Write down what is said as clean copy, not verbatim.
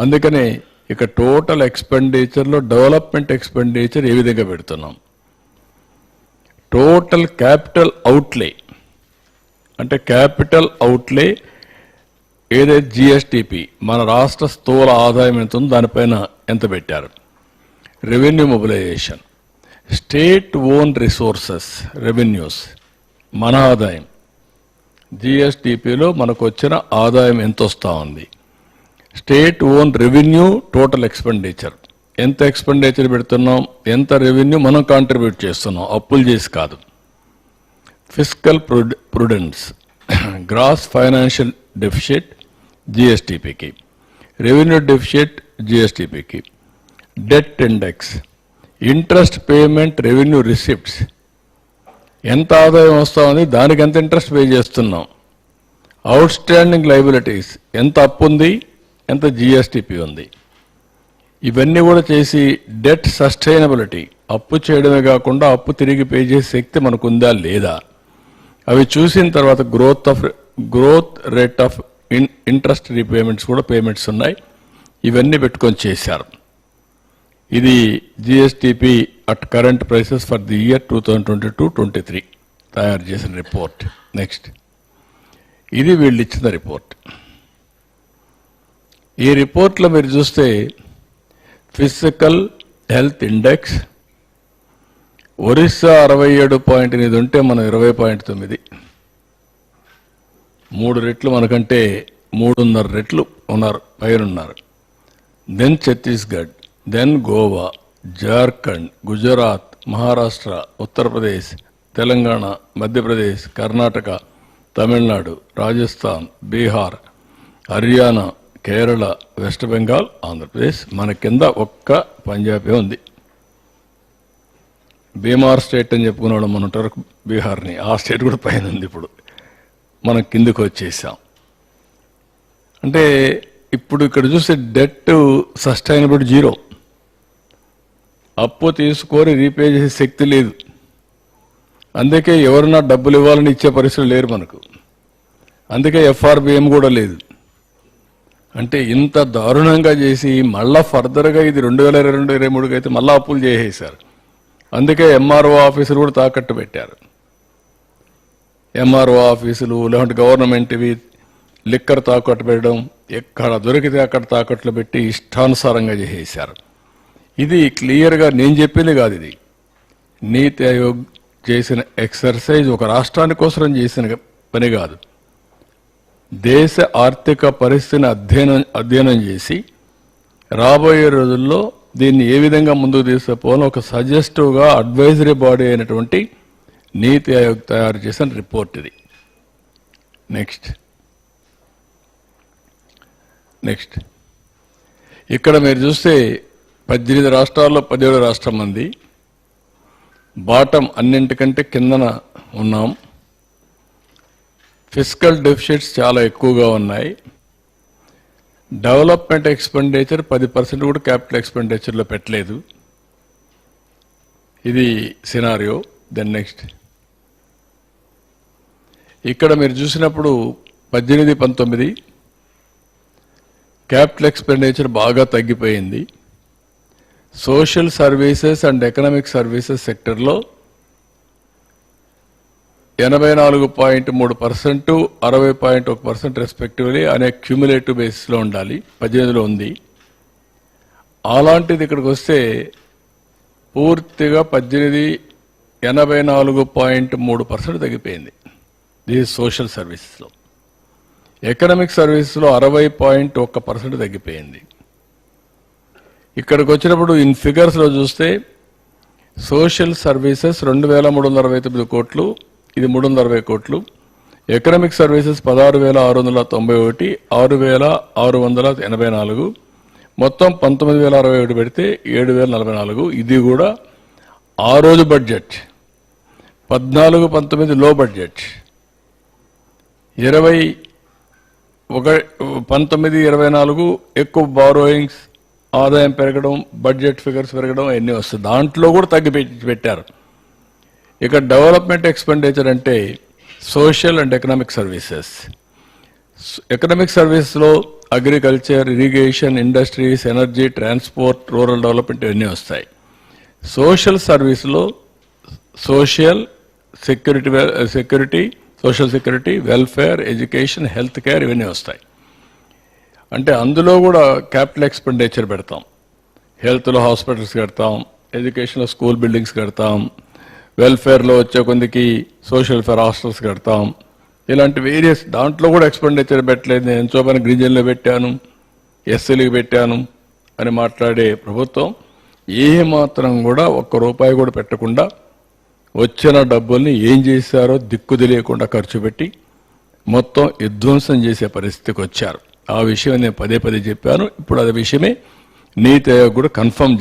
అందుకనే ఇక total ఎక్స్పెండిచర్లో development expenditure ఏ విధంగా పెడుతున్నాం. టోటల్ క్యాపిటల్ అవుట్లే అంటే క్యాపిటల్ అవుట్లే ఏదైతే జిఎస్టిపి మన రాష్ట్ర స్థూల ఆదాయం ఎంత ఉందో దానిపైన ఎంత పెట్టారు. Revenue mobilization, state own resources revenues, మన ఆదాయం జిఎస్టిపిలో మనకు వచ్చిన ఆదాయం ఎంత వస్తూ ఉంది. State own revenue total expenditure ఎంత ఎక్స్పెండిచర్ పెడుతున్నాం, ఎంత రెవెన్యూ మనం కాంట్రిబ్యూట్ చేస్తున్నాం, అప్పులు చేసి కాదు. Fiscal prudence, gross financial deficit జిఎస్టిపికి, రెవెన్యూ డెఫిసిట్ జిఎస్టిపికి, debt index, interest payment revenue receipts ఎంత ఆదాయం వస్తూ ఉంది, దానికి ఎంత ఇంట్రెస్ట్ పే చేస్తున్నాం. అవుట్ స్టాండింగ్ లైబిలిటీస్ ఎంత అప్పు ఉంది, ఎంత జిఎస్టిపి ఉంది. ఇవన్నీ కూడా చేసి డెట్ సస్టైనబిలిటీ, అప్పు చేయడమే కాకుండా అప్పు తిరిగి పే చేసే శక్తి మనకుందా లేదా, అవి చూసిన తర్వాత growth rate of interest repayments కూడా పేమెంట్స్ ఉన్నాయి. ఇవన్నీ పెట్టుకొని చేశారు. ఇది GSTP at current prices for the year 2022-23 తయారు చేసిన రిపోర్ట్. నెక్స్ట్, ఇది వీళ్ళు ఇచ్చిన రిపోర్ట్. ఈ రిపోర్ట్లో మీరు చూస్తే ఫిజికల్ హెల్త్ ఇండెక్స్ ఒరిస్సా 67.8 ఉంటే మనం 20.9, 3 రెట్లు మనకంటే 3.5 రెట్లు ఉన్నారు, పైనున్నారు. Then Chhattisgarh, then Goa, Jharkhand, Gujarat, Maharashtra, Uttar Pradesh, Telangana, Madhya Pradesh, Karnataka, Tamil Nadu, Rajasthan, Bihar, Haryana, Kerala, West Bengal, Andhra Pradesh. మన కింద ఒక్క పంజాబే ఉంది. బీమార్ స్టేట్ అని చెప్పుకున్నాడు మన వరకు బీహార్ని, ఆ స్టేట్ కూడా పైన ఉంది. ఇప్పుడు మనం కిందకు వచ్చేసాం. అంటే ఇప్పుడు ఇక్కడ చూస్తే డెట్ సస్టైనబుల్ 0, అప్పు తీసుకొని రీపే చేసే శక్తి లేదు. అందుకే ఎవరన్నా డబ్బులు ఇవ్వాలని ఇచ్చే పరిస్థితులు లేరు మనకు. అందుకే ఎఫ్ఆర్బిఎం కూడా లేదు. అంటే ఇంత దారుణంగా చేసి మళ్ళా ఫర్దర్గా ఇది 2022-23 అయితే మళ్ళా అప్పులు చేసేశారు. అందుకే ఎంఆర్ఓ ఆఫీసులు కూడా తాకట్టు పెట్టారు. ఎంఆర్ఓ ఆఫీసులు లేదంటే గవర్నమెంట్వి లిక్కర్ తాకట్టు పెట్టడం, ఎక్కడ దొరికితే అక్కడ తాకట్లు పెట్టి ఇష్టానుసారంగా చేసేశారు. ఇది క్లియర్గా నేను చెప్పింది కాదు, ఇది నీతి ఆయోగ్ చేసిన ఎక్సర్సైజ్, ఒక రాష్ట్రాని కోసం చేసిన పని కాదు. దేశ ఆర్థిక పరిస్థితిని అధ్యయనం చేసి రాబోయే రోజుల్లో దీన్ని ఏ విధంగా ముందుకు తీసుకుపోవాలో ఒక సజెస్టివ్గా అడ్వైజరీ బాడీ అయినటువంటి నీతి ఆయోగ్ తయారు చేసిన రిపోర్ట్ ఇది. నెక్స్ట్ ఇక్కడ మీరు చూస్తే 18 రాష్ట్రాల్లో 17 రాష్ట్రం మంది బాటం అన్నింటికంటే కిందన ఉన్నాం. ఫిస్కల్ డెఫిసిట్స్ చాలా ఎక్కువగా ఉన్నాయి. డెవలప్మెంట్ ఎక్స్పెండిచర్ 10% కూడా క్యాపిటల్ ఎక్స్పెండిచర్లో పెట్టలేదు. ఇది సినారియో. దెన్ నెక్స్ట్, ఇక్కడ మీరు చూసినప్పుడు 18-19 క్యాపిటల్ ఎక్స్పెండిచర్ బాగా తగ్గిపోయింది. Social services and economic services సెక్టర్లో 84.3%, 60.1% రెస్పెక్టివ్లీ అనే క్యూములేటివ్ బేసిస్లో ఉండాలి. 18లో ఉంది. అలాంటిది ఇక్కడికి వస్తే పూర్తిగా 18 84.3% తగ్గిపోయింది. ఇది సోషల్ సర్వీసెస్లో. ఎకనామిక్ సర్వీసెస్లో 60.1% తగ్గిపోయింది. ఇక్కడికి వచ్చినప్పుడు ఇన్ ఫిగర్స్లో చూస్తే సోషల్ సర్వీసెస్ 2369 కోట్లు, ఇది 360 కోట్లు. ఎకనామిక్ సర్వీసెస్ 16,691, 6,684, మొత్తం 19,067 పెడితే 7,044. ఇది కూడా ఆ రోజు బడ్జెట్. 14-19 లో బడ్జెట్. 19-24 ఎక్కువ బారోయింగ్స్, ఆదాయం పెరగడం, బడ్జెట్ ఫిగర్స్ పెరగడం అన్నీ వస్తాయి. దాంట్లో కూడా తగ్గి పెట్టారు. ఇక డెవలప్మెంట్ ఎక్స్పెండిచర్ అంటే social and economic services. Economic సర్వీసెస్లో agriculture, irrigation, industries, energy, transport, rural development ఇవన్నీ వస్తాయి. సోషల్ సర్వీస్లో social security, social security, welfare, education, health care ఇవన్నీ వస్తాయి. అంటే అందులో కూడా క్యాపిటల్ ఎక్స్పెండిచర్ పెడతాం. హెల్త్లో హాస్పిటల్స్ కడతాం, ఎడ్యుకేషన్లో స్కూల్ బిల్డింగ్స్ కడతాం, వెల్ఫేర్లో వచ్చే కొందికి సోషల్ వెల్ఫేర్ హాస్టల్స్ కడతాం. ఇలాంటి వేరియస్ దాంట్లో కూడా ఎక్స్పెండిచర్ పెట్టలేదు. నేను ఎంతో పని గిరిజనులు పెట్టాను, ఎస్సీలకు పెట్టాను అని మాట్లాడే ప్రభుత్వం ఏ మాత్రం కూడా ఒక్క రూపాయి కూడా పెట్టకుండా వచ్చిన డబ్బుల్ని ఏం చేశారో దిక్కు తెలియకుండా ఖర్చు పెట్టి మొత్తం విధ్వంసం చేసే పరిస్థితికి వచ్చారు. ఆ విషయం నేను పదే పదే చెప్పాను. ఇప్పుడు అదే విషయమే నీతి ఆయోగ్ కూడా కన్ఫర్మ్